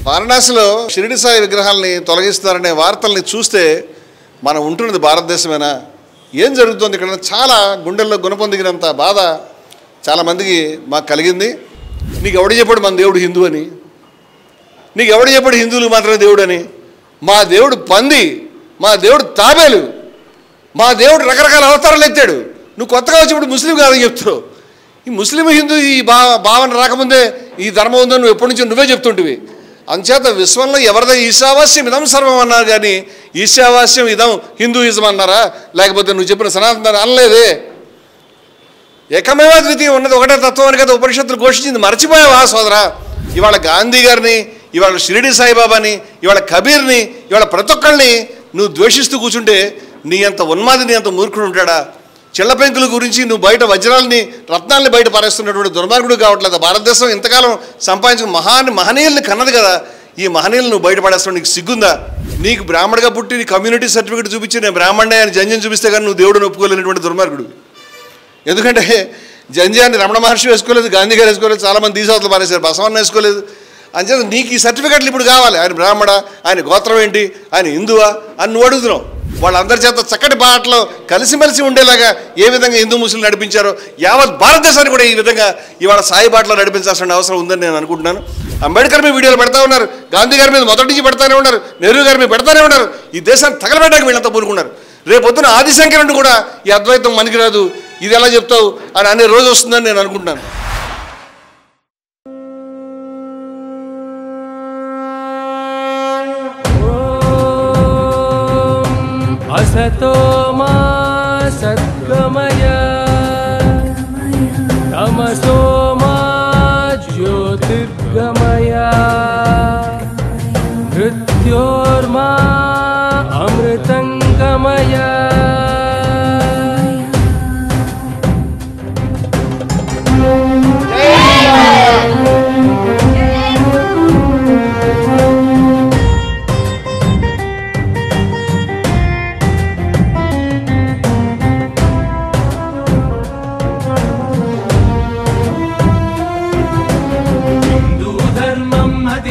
వారణాసిలో షిరిడి సాయి విగ్రహాలని తొలగిస్తారనే వార్తల్ని చూస్తే మనం ఉంటున్నది భారతదేశమేనా, ఏం జరుగుతుంది ఇక్కడ, చాలా గుండెల్లో గుణపొందిగినంత బాధ చాలామందికి మాకు కలిగింది. నీకు ఎవడు చెప్పాడు మన దేవుడు హిందూ అని? నీకు ఎవడు చెప్పాడు హిందువులు మాత్రమే దేవుడు అని? మా దేవుడు పంది, మా దేవుడు తాబేలు, మా దేవుడు రకరకాల అవతారాలు ఎత్తాడు. నువ్వు కొత్తగా వచ్చినప్పుడు ముస్లిం కాదని చెప్తున్నావు. ఈ ముస్లిం హిందూ ఈ భావన రాకముందే ఈ ధర్మం ఉందని నువ్వు ఎప్పటి నుంచో నువ్వే చెప్తుంటివి. అంచేత విశ్వంలో ఎవరిదో ఈశావాస్యం ఇదం సర్వం అన్నారు, కానీ ఈశావాస్యం ఇదం హిందూయిజం అన్నారా? లేకపోతే నువ్వు చెప్పిన సనాతన అనలేదే. ఏకమేవా ద్వితీయం ఉన్నది ఒకటే తత్వం అని కదా ఉపనిషత్తులు ఘోషించింది. మర్చిపోయావా సోదరా? ఇవాళ గాంధీ గారిని, ఇవాళ షిరిడి సాయిబాబాని, ఇవాళ కబీర్ని, ఇవాళ ప్రతి ఒక్కరిని నువ్వు ద్వేషిస్తూ కూర్చుంటే నీ అంత ఉన్మాది, నీ అంత మూర్ఖుడు ఉంటాడా? చిల్లపెంకుల గురించి నువ్వు బయట వజ్రాలని రత్నాలని బయట పారేస్తున్నటువంటి దుర్మార్గుడు కావట్లేదు. భారతదేశం ఇంతకాలం సంపాదించిన మహనీయుల్ని కన్నది కదా, ఈ మహనీయులు నువ్వు బయటపడేస్తావు. నీకు సిగ్గుందా? నీకు బ్రాహ్మణుగా పుట్టి నీ కమ్యూనిటీ సర్టిఫికేట్ చూపించి నేను బ్రాహ్మణే అని జంజం చూపిస్తే కానీ నువ్వు దేవుడిని ఒప్పుకోలేనటువంటి దుర్మార్గుడు. ఎందుకంటే జంజాన్ని రమణ మహర్షి వేసుకోలేదు, గాంధీ గారు వేసుకోలేదు, చాలామంది తీసావతలు పారేశారు, బసవన్న వేసుకోలేదు. అంచేత నీకు ఈ సర్టిఫికెట్లు ఇప్పుడు కావాలి. ఆయన బ్రాహ్మణ, ఆయన గోత్రం ఏంటి, ఆయన హిందువా అని నువ్వు అడుగుతున్నావు. వాళ్ళందరి చేత చక్కటి బాటలో కలిసిమెలిసి ఉండేలాగా ఏ విధంగా హిందూ ముస్లిం నడిపించారో యావత్ భారతదేశాన్ని కూడా ఈ విధంగా ఇవాళ సాయి బాటలో నడిపించాల్సిన అవసరం ఉందని నేను అనుకుంటున్నాను. అంబేద్కర్ మీద వీడియోలు పెడతా ఉన్నారు, గాంధీ గారి మీద మొదటి నుంచి పెడతానే ఉన్నారు, నెహ్రూ గారి మీద పెడతానే ఉన్నారు. ఈ దేశాన్ని తగలబెట్టడానికి వీళ్ళంతా పూనుకున్నారు. రేపొద్దున ఆదిశంకరుడు కూడా ఈ అద్వైతం మనకి రాదు, ఇది ఎలా చెప్తావు అని అనే రోజు వస్తుందని నేను అనుకుంటున్నాను. असतो मा सद्गमय तमसो मा ज्योतिर्गमय मृत्योर्मा अमृतंगमय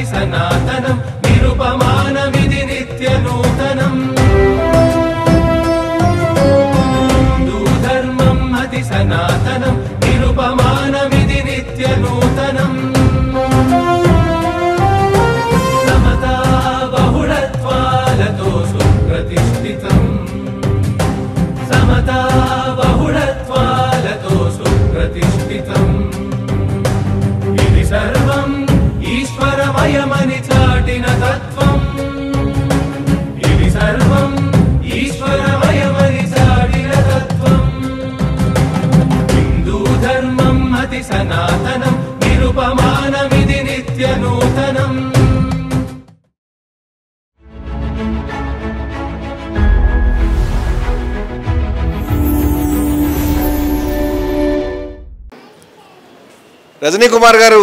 सनातनं निरुपमानमिति नित्यनूतनम् हिन्दू धर्मम् अति सनातनं निरुपमानमिति नित्यनूतनम् समता बहुळत्वालतो सुप्रतिष्ठितम् समता बहुळत्वालतो सुप्रतिष्ठितम् इति सर्वम् ईश्वरमयमनि चाटिन तत्त्वम् इति सर्वम् ईश्वरमयमनि चाटिन तत्त्वम् हिन्दू धर्मम् अति सनातनं निरुपमानमिति नित्यनूतनम् రజనీ కుమార్ గారు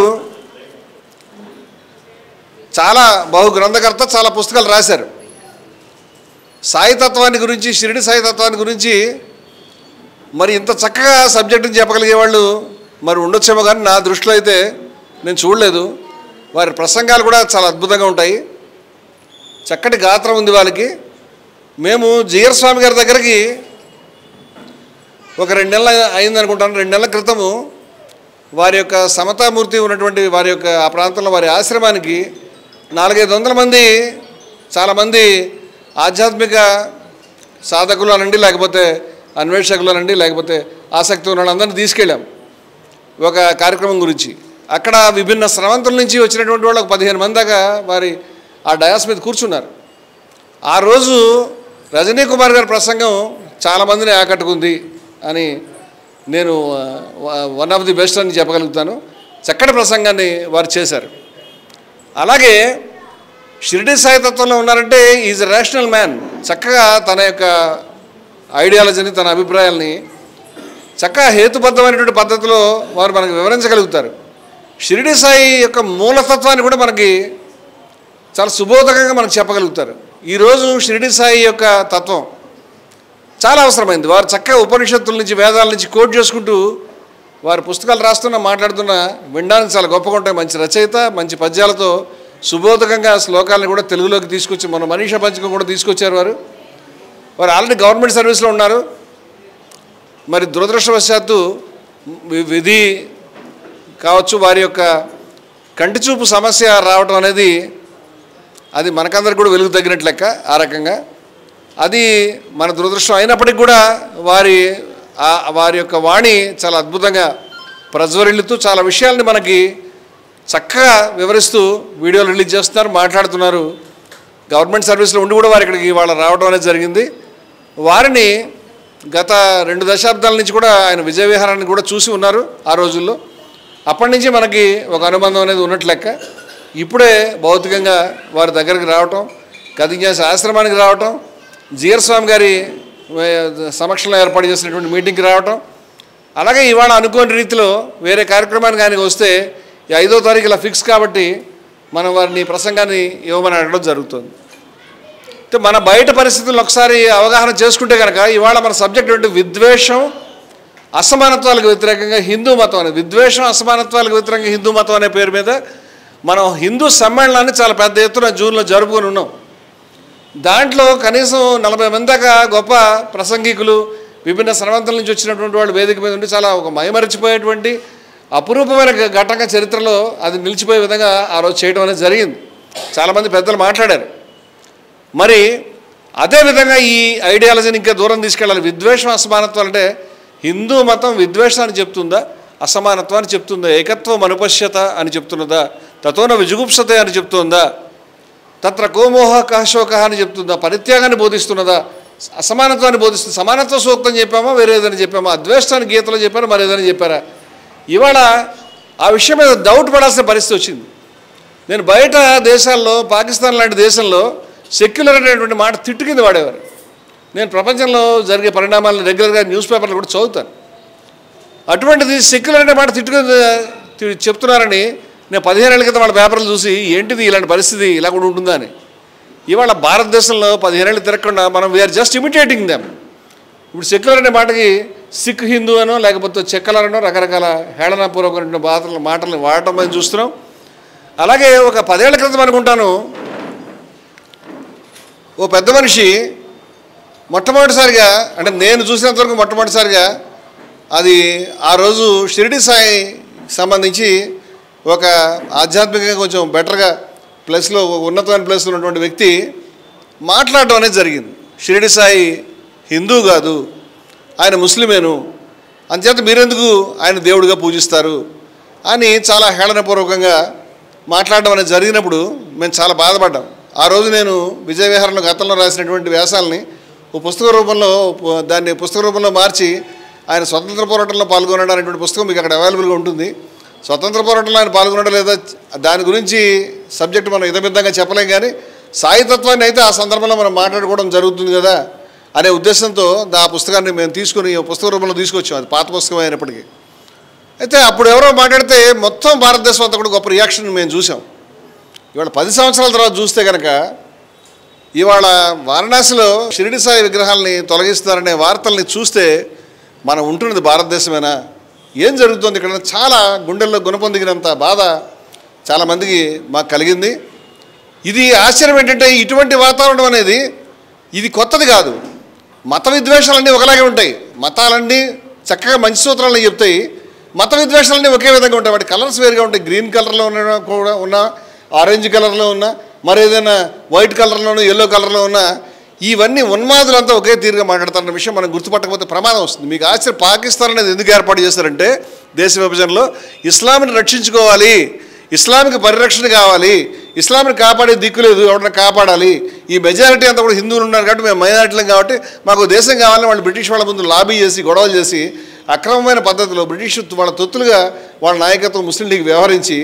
చాలా బహుగ్రంథకర్త, చాలా పుస్తకాలు రాశారు. సాయితత్వాన్ని గురించి, షిరిడి సాయితత్వాన్ని గురించి మరి ఇంత చక్కగా సబ్జెక్టుని చెప్పగలిగే వాళ్ళు మరి ఉండొచ్చేమో, కానీ నా దృష్టిలో అయితే నేను చూడలేదు. వారి ప్రసంగాలు కూడా చాలా అద్భుతంగా ఉంటాయి, చక్కటి గాత్రం ఉంది వాళ్ళకి. మేము జిఆర్ స్వామి గారి దగ్గరికి ఒక 2 నెలలు అయిందనుకుంటాను, 2 నెలల క్రితము వారి యొక్క సమతామూర్తి ఉన్నటువంటి వారి యొక్క ఆ ప్రాంతంలో వారి ఆశ్రమానికి 400-500 మంది, చాలామంది ఆధ్యాత్మిక సాధకులు అనండి, లేకపోతే అన్వేషకులు అనండి, లేకపోతే ఆసక్తి ఉన్న వాళ్ళందరినీ తీసుకెళ్ళాం ఒక కార్యక్రమం గురించి. అక్కడ విభిన్న స్రవంతుల నుంచి వచ్చినటువంటి వాళ్ళు 15 మంది దాకా వారి ఆ డయాస్ మీద కూర్చున్నారు. ఆ రోజు రజనీ కుమార్ గారి ప్రసంగం చాలామందిని ఆకట్టుకుంది అని నేను వన్ ఆఫ్ ది బెస్ట్ అని చెప్పగలుగుతాను. చక్కటి ప్రసంగాన్ని వారు చేశారు. అలాగే షిరిడి సాయితత్వంలో ఉన్నారంటే ఈజ్ ఎ రేషనల్ మ్యాన్. చక్కగా తన యొక్క ఐడియాలజీని, తన అభిప్రాయాల్ని చక్కగా హేతుబద్ధమైనటువంటి పద్ధతిలో వారు మనకు వివరించగలుగుతారు. షిరిడి సాయి యొక్క మూలతత్వాన్ని కూడా మనకి చాలా సుబోధకంగా మనకు చెప్పగలుగుతారు. ఈరోజు షిరిడి సాయి యొక్క తత్వం చాలా అవసరమైంది. వారు చక్కగా ఉపనిషత్తుల నుంచి, వేదాల నుంచి కోట్ చేసుకుంటూ వారు పుస్తకాలు రాస్తున్నా, మాట్లాడుతున్నా వినడానికి చాలా గొప్పగా ఉంటాయి. మంచి రచయిత, మంచి పద్యాలతో సుబోధకంగా శ్లోకాలను కూడా తెలుగులోకి తీసుకొచ్చి మన మనీషా పంచకం కూడా తీసుకొచ్చారు. వారు ఆల్రెడీ గవర్నమెంట్ సర్వీస్లో ఉన్నారు. మరి దురదృష్టవశాత్తు విధి కావచ్చు, వారి యొక్క కంటి చూపు సమస్య రావటం అనేది అది మనకందరికి కూడా వెలుగు తగ్గినట్లు లెక్క. ఆ రకంగా అది మన దురదృష్టం అయినప్పటికీ కూడా వారి యొక్క వాణి చాలా అద్భుతంగా ప్రజ్వరిల్లుతూ చాలా విషయాల్ని మనకి చక్కగా వివరిస్తూ వీడియోలు రిలీజ్ చేస్తున్నారు, మాట్లాడుతున్నారు. గవర్నమెంట్ సర్వీస్లో ఉండి కూడా వారు ఇక్కడికి వాళ్ళ రావడం అనేది జరిగింది. వారిని గత 2 దశాబ్దాల నుంచి కూడా ఆయన విజయ విహారాన్ని కూడా చూసి ఉన్నారు ఆ రోజుల్లో. అప్పటి నుంచి మనకి ఒక అనుబంధం అనేది ఉన్నట్లు లెక్క. ఇప్పుడే భౌతికంగా వారి దగ్గరికి రావటం, కదిన్యాస ఆశ్రమానికి రావటం, జిఆర్ స్వామి గారి సమక్షంలో ఏర్పాటు చేసినటువంటి మీటింగ్కి రావటం, అలాగే ఇవాళ అనుకోని రీతిలో వేరే కార్యక్రమానికి ఆయనకి వస్తే 5వ తారీఖు ఇలా ఫిక్స్ కాబట్టి మనం వారిని ప్రసంగాన్ని ఇవ్వమని అడగడం జరుగుతుంది. మన బయట పరిస్థితులను ఒకసారి అవగాహన చేసుకుంటే కనుక ఇవాళ మన సబ్జెక్ట్ ఏంటి? విద్వేషం, అసమానత్వాలకు వ్యతిరేకంగా హిందూ మతం అనేది. విద్వేషం, అసమానత్వాలకు వ్యతిరేకంగా హిందూ మతం అనే పేరు మీద మనం హిందూ సమ్మేళనాన్ని చాలా పెద్ద ఎత్తున జూన్లో జరుపుకొని ఉన్నాం. దాంట్లో కనీసం 40 మంది దాకా గొప్ప ప్రసంగికులు, విభిన్న సర్వంతుల నుంచి వచ్చినటువంటి వాళ్ళు వేదిక మీద ఉండి చాలా ఒక మైమరిచిపోయేటువంటి అపురూపమైన ఘటంగా చరిత్రలో అది నిలిచిపోయే విధంగా ఆ రోజు చేయడం అనేది జరిగింది. చాలామంది పెద్దలు మాట్లాడారు. మరి అదేవిధంగా ఈ ఐడియాలజీని ఇంకా దూరం తీసుకెళ్ళాలి. విద్వేషం, అసమానత్వాలు అంటే హిందూ మతం విద్వేషాన్ని చెప్తుందా, అసమానత్వాన్ని చెప్తుందా, ఏకత్వం అనుపశ్యత అని చెప్తున్నదా, తతోన విజుగుప్సతే అని చెప్తుందా, తత్ర కోమోహ కాశోక అని చెప్తుందా, పరిత్యాగాన్ని బోధిస్తున్నదా, అసమానత్వాన్ని బోధిస్తుంది? సమానత్వ సూక్తం చెప్పామా, వేరే ఏదైనా చెప్పామా? అద్వేషాన్ని గీతలో చెప్పారా, మరి ఏదైనా చెప్పారా? ఇవాళ ఆ విషయం మీద డౌట్ పడాల్సిన పరిస్థితి వచ్చింది. నేను బయట దేశాల్లో, పాకిస్తాన్ లాంటి దేశంలో సెక్యులర్ అనేటువంటి మాట తిట్టు కింద వాడేవారు. నేను ప్రపంచంలో జరిగే పరిణామాలను రెగ్యులర్గా న్యూస్ పేపర్లు కూడా చదువుతాను. అటువంటిది సెక్యులర్ అనే మాట తిట్టు కింద చెప్తున్నారని నేను 15 ఏళ్ల క్రితం వాళ్ళ పేపర్లు చూసి ఏంటిది ఇలాంటి పరిస్థితి ఇలా కూడా ఉంటుందా అని. ఇవాళ భారతదేశంలో 15 ఏళ్ళు తిరగకుండా మనం వీఆర్ జస్ట్ ఇమిటేటింగ్ దెమ్. ఇప్పుడు సెక్యులర్ అనే మాటకి సిక్ హిందూ అనో లేకపోతే చెక్కలర్ అనో రకరకాల హేళనాపూర్వకమైన మాటలను వాడటం మనం చూస్తున్నాం. అలాగే ఒక 10 ఏళ్ల క్రితం అనుకుంటాను ఓ పెద్ద మనిషి మొట్టమొదటిసారిగా, అంటే నేను చూసినంతవరకు మొట్టమొదటిసారిగా అది ఆ రోజు షిరిడి సాయి సంబంధించి ఒక ఆధ్యాత్మికంగా కొంచెం బెటర్గా ప్లేస్లో, ఉన్నతమైన ప్లేస్లో ఉన్నటువంటి వ్యక్తి మాట్లాడటం అనేది జరిగింది. షిరిడి సాయి హిందూ కాదు, ఆయన ముస్లిమేను, అంచేత మీరెందుకు ఆయన దేవుడిగా పూజిస్తారు అని చాలా హేళనపూర్వకంగా మాట్లాడడం అనేది జరిగినప్పుడు మేము చాలా బాధపడ్డాం. ఆ రోజు నేను విజయ విహారంలో గతంలో రాసినటువంటి వ్యాసాలని పుస్తక రూపంలో మార్చి ఆయన స్వతంత్ర పోరాటంలో పాల్గొనడం అనేటువంటి పుస్తకం మీకు అక్కడ అవైలబుల్గా ఉంటుంది. స్వతంత్ర పోరాటంలో ఆయన పాల్గొనడం లేదా దాని గురించి సబ్జెక్ట్ మనం ఇదమిద్దంగా చెప్పలేం, కానీ సాయితత్వాన్ని అయితే ఆ సందర్భంలో మనం మాట్లాడుకోవడం జరుగుతుంది కదా అనే ఉద్దేశంతో ఆ పుస్తకాన్ని మేము తీసుకుని పుస్తక రూపంలో తీసుకొచ్చాం. అది పాత పుస్తకం అయినప్పటికీ. అయితే అప్పుడు ఎవరో మాట్లాడితే మొత్తం భారతదేశం అంతా కూడా గొప్ప రియాక్షన్ మేము చూసాం. ఇవాళ 10 సంవత్సరాల తర్వాత చూస్తే కనుక ఇవాళ వారణాసిలో షిరిడి సాయి విగ్రహాలని తొలగిస్తారనే వార్తల్ని చూస్తే మనం ఉంటున్నది భారతదేశమేనా, ఏం జరుగుతుంది ఇక్కడ? చాలా గుండెల్లో గుణపొందిగినంత బాధ చాలామందికి మాకు కలిగింది. ఇది ఆశ్చర్యం ఏంటంటే ఇటువంటి వాతావరణం అనేది ఇది కొత్తది కాదు. మత విద్వేషాలన్నీ ఒకలాగే ఉంటాయి. మతాలన్నీ చక్కగా మంచి సూత్రాలను చెప్తాయి, మత విద్వేషాలన్నీ ఒకే విధంగా ఉంటాయి. వాటి కలర్స్ వేరుగా ఉంటాయి. గ్రీన్ కలర్లో ఉన్న ఆరెంజ్ కలర్లో ఉన్న, మరేదైనా వైట్ కలర్లోనూ ఎల్లో కలర్లో ఉన్న, ఇవన్నీ ఉన్మాదులంతా ఒకే తీరుగా మాట్లాడతారన్న విషయం మనం గుర్తుపట్టకపోతే ప్రమాదం వస్తుంది. మీకు ఆశ్చర్యం, పాకిస్తాన్ అనేది ఎందుకు ఏర్పాటు చేశారంటే దేశ విభజనలో ఇస్లాంని రక్షించుకోవాలి, ఇస్లాంకి పరిరక్షణ కావాలి, ఇస్లాంని కాపాడే దిక్కు లేదు, ఎవరైనా కాపాడాలి. ఈ మెజారిటీ అంతా కూడా హిందువులు ఉన్నారు కాబట్టి మేము మైనారిటీలం కాబట్టి మాకు దేశం కావాలని వాళ్ళు బ్రిటిష్ వాళ్ళ ముందు లాబీ చేసి గొడవలు చేసి అక్రమమైన పద్ధతిలో బ్రిటిష్ వాళ్ళ తొత్తులుగా వాళ్ళ నాయకత్వం ముస్లిం లీగ్ వ్యవహరించి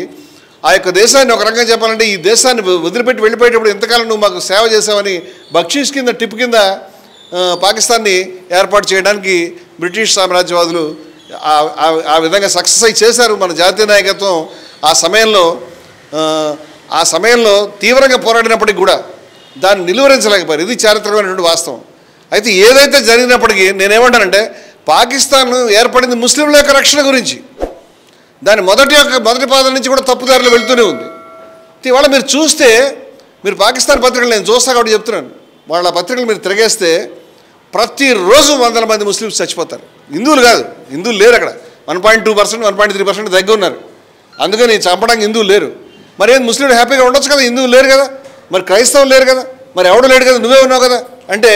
ఆ యొక్క దేశాన్ని ఒక రకంగా చెప్పాలంటే ఈ దేశాన్ని వదిలిపెట్టి వెళ్ళిపోయేటప్పుడు ఎంతకాలం నువ్వు మాకు సేవ చేసావని బక్షీష్ కింద టిప్ కింద పాకిస్తాన్ని ఏర్పాటు చేయడానికి బ్రిటిష్ సామ్రాజ్యవాదులు ఆ విధంగా సక్సెస్ అయి చేశారు. మన జాతీయ నాయకత్వం ఆ సమయంలో తీవ్రంగా పోరాడినప్పటికీ కూడా దాన్ని నిలువరించలేకపోయారు. ఇది చారిత్రకమైనటువంటి వాస్తవం. అయితే ఏదైతే జరిగినప్పటికీ నేనేమంటానంటే పాకిస్తాన్ ఏర్పడింది ముస్లింల యొక్క రక్షణ గురించి. దాని మొదటి పాదం నుంచి కూడా తప్పుదారిలో వెళ్తూనే ఉంది. ఇవాళ మీరు చూస్తే, మీరు పాకిస్తాన్ పత్రికలు నేను చూస్తా కాబట్టి చెప్తున్నాను, వాళ్ళ పత్రికలు మీరు తిరగేస్తే ప్రతిరోజు వందల మంది ముస్లిమ్స్ చచ్చిపోతారు. హిందువులు కాదు, హిందువులు లేరు అక్కడ. 1.2%, 1.3% దగ్గర ఉన్నారు. అందుకని చంపడానికి హిందువులు లేరు. మరి ఏం ముస్లింలు హ్యాపీగా ఉండొచ్చు కదా, హిందువులు లేరు కదా, మరి క్రైస్తవులు లేరు కదా, మరి ఎవడు లేడు కదా, నువ్వే ఉన్నావు కదా. అంటే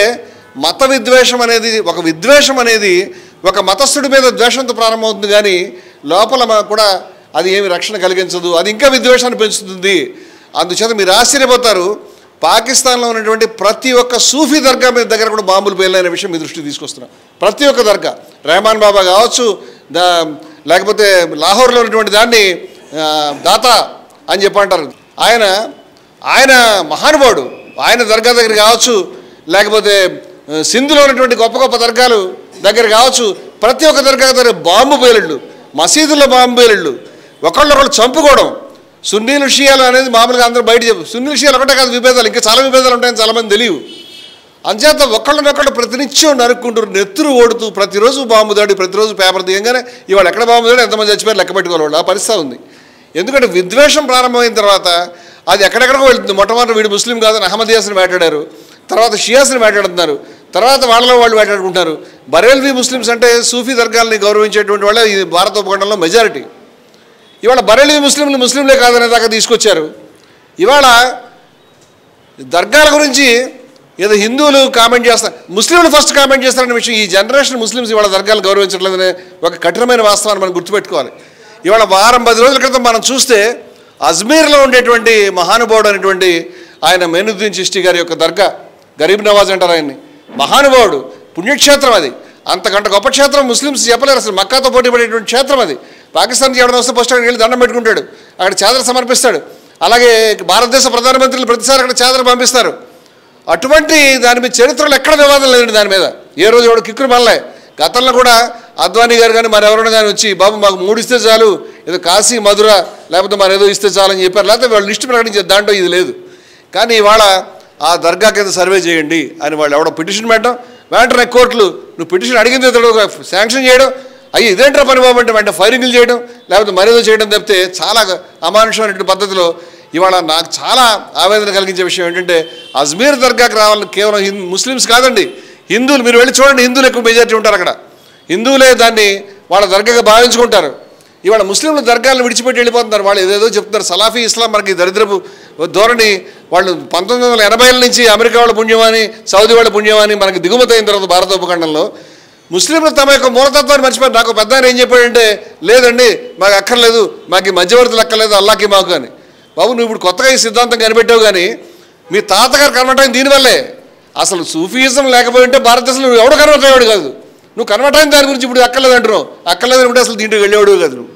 మత విద్వేషం అనేది, ఒక విద్వేషం అనేది ఒక మతస్థుడి మీద ద్వేషంతో ప్రారంభమవుతుంది, కానీ లోపల కూడా అది ఏమి రక్షణ కలిగించదు, అది ఇంకా విద్వేషాన్ని పెంచుతుంది. అందుచేత మీరు ఆశ్చర్యపోతారు, పాకిస్తాన్లో ఉన్నటువంటి ప్రతి ఒక్క సూఫీ దర్గా మీద దగ్గర కూడా బాంబులు పేలైన విషయం మీ దృష్టికి తీసుకొస్తున్నాం. ప్రతి ఒక్క దర్గా, రెహమాన్ బాబా కావచ్చు, లేకపోతే లాహోర్లో ఉన్నటువంటి దాన్ని దాతా అని చెప్పి అంటారు. ఆయన మహానుభావుడు. ఆయన దర్గా దగ్గర కావచ్చు, లేకపోతే సింధులో ఉన్నటువంటి గొప్ప గొప్ప దర్గాలు దగ్గర కావచ్చు, ప్రతి ఒక్క దర్గా దగ్గర బాంబు పేలుళ్ళు, మసీదుల్లో బాంబు పేలుళ్ళు, ఒకళ్ళొకళ్ళు చంపుకోవడం. సున్నీలు షియాలు అనేది మామూలుగా అందరూ బయట చెప్పు, సున్నీలు షియాలు ఒకటే కాదు, విభేదాలు ఇంకా చాలా విభేదాలు ఉంటాయని చాలామంది తెలియవు. అంచేత ఒకళ్ళనొకళ్ళు ప్రతినిత్యం నరుక్కుంటారు, నెత్తురు ఓడుతూ, ప్రతిరోజు బాంబు దాడి, ప్రతిరోజు పేపర్ తీయంగానే ఇవాళ ఎక్కడ బాంబు దాడి, ఎంతమంది చచ్చిపోయారు లెక్క పెట్టుకోవాలి. ఆ పరిస్థితి ఉంది. ఎందుకంటే విద్వేషం ప్రారంభమైన తర్వాత అది ఎక్కడెక్కడికో వెళ్తుంది. మొట్టమొదటి వీడు ముస్లిం కాదని అహ్మదియాస్ని వేటాడారు, తర్వాత షియాస్ని వేటాడుతున్నారు, తర్వాత వాళ్ళలో వాళ్ళు వేటాడుకుంటారు. బరేల్వీ ముస్లిమ్స్ అంటే సూఫీ దర్గాల్ని గౌరవించేటువంటి వాళ్ళే ఈ భారత ఉపఖండంలో మెజారిటీ. ఇవాళ బరేల్వీ ముస్లింలే కాదనే దాకా తీసుకొచ్చారు. ఇవాళ దర్గాల గురించి ఏదో హిందువులు కామెంట్ చేస్తారు, ముస్లింలు ఫస్ట్ కామెంట్ చేస్తారనే విషయం, ఈ జనరేషన్ ముస్లిమ్స్ ఇవాళ దర్గాలు గౌరవించట్లేదనే ఒక కఠినమైన వాస్తవాన్ని మనం గుర్తుపెట్టుకోవాలి. ఇవాళ వారం 10 రోజుల క్రితం మనం చూస్తే అజ్మీర్లో ఉండేటువంటి మహానుభావుడు అనేటువంటి ఆయన మెయినుద్దీన్ చిష్టి గారి యొక్క దర్గా, గరీబ్ నవాజ్ అంటారు ఆయన్ని, మహానుభావుడు, పుణ్యక్షేత్రం అది. అంతకంటే గొప్ప క్షేత్రం ముస్లిమ్స్ చెప్పలేరు అసలు. మక్కాతో పోటీ పడేటువంటి క్షేత్రం అది. పాకిస్తాన్కి ఎవరైనా వస్తే ఫస్ట్ అక్కడికి వెళ్ళి దండం పెట్టుకుంటాడు, అక్కడ చాదర సమర్పిస్తాడు. అలాగే భారతదేశ ప్రధానమంత్రులు ప్రతిసారి అక్కడ చాదర పంపిస్తారు. అటువంటి దాని మీద చరిత్రలో ఎక్కడ వివాదం లేదండి. దాని మీద ఏ రోజు ఎవడు కిక్కురు మళ్ళీ. గతంలో కూడా అద్వానీ గారు కానీ మరి ఎవరైనా కానీ వచ్చి బాబు మాకు 3 ఇస్తే చాలు, ఏదో కాశీ మధుర లేకపోతే మరి ఏదో ఇస్తే చాలని చెప్పారు, లేకపోతే వాళ్ళు లిస్టు ప్రకటించారు, దాంట్లో ఇది లేదు. కానీ ఇవాళ ఆ దర్గా కింద సర్వే చేయండి అని వాళ్ళు ఎవడో పిటిషన్ పెట్టడం, వెంటనే కోర్టులు నువ్వు పిటిషన్ అడిగింది శాంక్షన్ చేయడం, అయ్యి ఇదేంట్రా పని బాబు అంటే వెంటనే ఫైరింగ్లు చేయడం, లేకపోతే మరేదో చేయడం తప్పితే చాలా అమానుషమైనటువంటి పద్ధతిలో. ఇవాళ నాకు చాలా ఆవేదన కలిగించే విషయం ఏంటంటే అజ్మీర్ దర్గాకి రావాలని కేవలం ముస్లిమ్స్ కాదండి, హిందువులు. మీరు వెళ్ళి చూడండి, హిందువులు ఎక్కువ మెజారిటీ ఉంటారు అక్కడ. హిందువులే దాన్ని వాళ్ళ దర్గాగా భావించుకుంటారు. ఇవాళ ముస్లింలు దర్గాలను విడిచిపెట్టి వెళ్ళిపోతున్నారు. వాళ్ళు ఏదేదో చెప్తున్నారు, సలాఫీ ఇస్లాం మనకి దరిద్రపు ధోరణి. వాళ్ళు 1980ల నుంచి అమెరికా వాళ్ళ పుణ్యమని, సౌదీ వాళ్ళ పుణ్యమని మనకి దిగుమతి అయిన తర్వాత భారత ఉపఖండంలో ముస్లింలు తమ యొక్క మూలతత్వాన్ని మర్చిపోయారు. నాకు పెద్ద ఆయన ఏం చెప్పాడంటే, లేదండి మాకు అక్కర్లేదు, మాకు ఈ మధ్యవర్తులు అక్కర్లేదు, అల్లాకి మాకు అని. బాబు నువ్వు ఇప్పుడు కొత్తగా ఈ సిద్ధాంతం కనిపెట్టావు, కానీ మీ తాతగారు కన్వర్ట్ అయింది దీనివల్లే. అసలు సూఫీయిజం లేకపోయి ఉంటే భారతదేశంలో నువ్వు ఎవడు కన్వర్ట్ అయ్యాడు కాదు. నువ్వు కన్వర్ట్ అయిన దాని గురించి ఇప్పుడు అక్కర్లేదు అంటున్నావు. అక్కర్లేదు అంటే అసలు దీంట్లో వెళ్ళేవాడు కాదు నువ్వు.